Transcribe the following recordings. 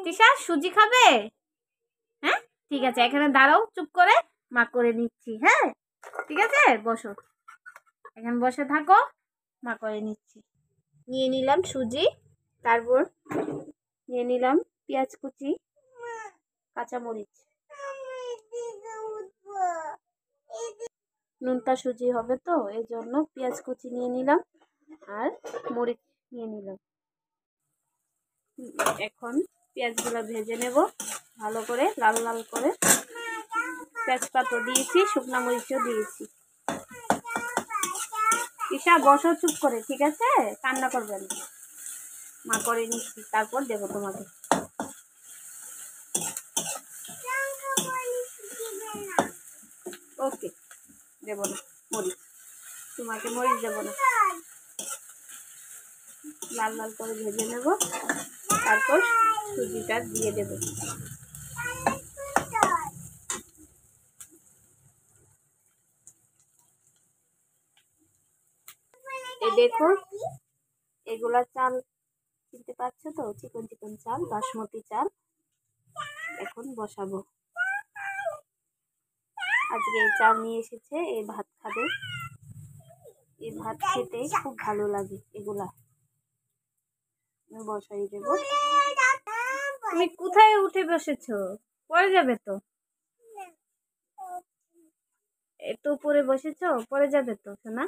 তিশা সুজি খাবে? হ্যাঁ ঠিক আছে, এখানে দাঁড়াও চুপ করে, মা করে নিচ্ছি। হ্যাঁ ঠিক আছে, বসো এখানে, বসে থাকো, মা করে নিচ্ছি। নিয়ে নিলাম সুজি, তারপর নিয়ে নিলাম পেঁয়াজ কুচি, কাঁচামরিচ, নুনটা সুজি হবে তো এই জন্য পেঁয়াজ কুচি নিয়ে নিলাম আর মরিচ নিয়ে নিলাম। এখন পেঁয়াজগুলো ভেজে নেব ভালো করে, লাল লাল করে। তেজপাতা দিয়েছি, শুকনো মরিচও দিয়েছি। ঈশা বসো চুপ করে, ঠিক আছে, কান্না করবে না, মা করে নিচ্ছি, তারপর দেবো তোমাকে। ওকে, দেবো না মরিচ, তোমাকে মরিচ দেবো না। লাল লাল করে ভেজে নেব, তারপর সুজিটা দিয়ে দেব। এই দেখো, এগুলা চাল চিনতে পারছো তো, চিকন চিকন চাল, বাসমতি চাল। এখন বসাবো। আজকে এই চাল নিয়ে এসেছে, এই ভাত খাবে, এই ভাত খেতে খুব ভালো লাগে। এগুলা বসাই দেব। তুমি কোথায় উঠে বসেছো? পড়ে যাবে তো, একটু উপরে বসেছো, পড়ে যাবে তো সোনা।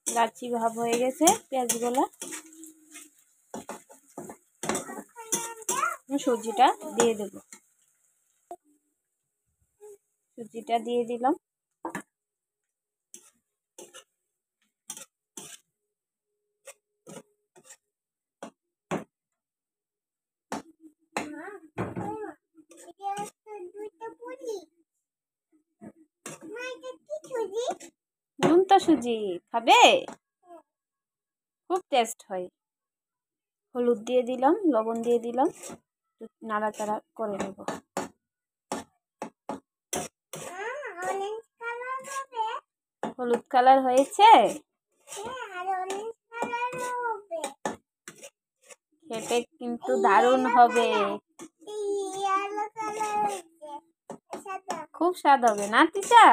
লাচি ভাব হয়ে গেছে পেঁয়াজগুলো, সুজিটা দিয়ে দেব। সুজিটা দিয়ে দিলাম। নুনটা সুজি খাবে, খুব টেস্ট হয়। হলুদ দিয়ে দিলাম, লবণ দিয়ে দিলাম, নাড়াচাড়া করে নেব। হলুদ কালার হয়েছে, খেতে কিন্তু দারুণ হবে, খুব স্বাদ হবে না তিশা?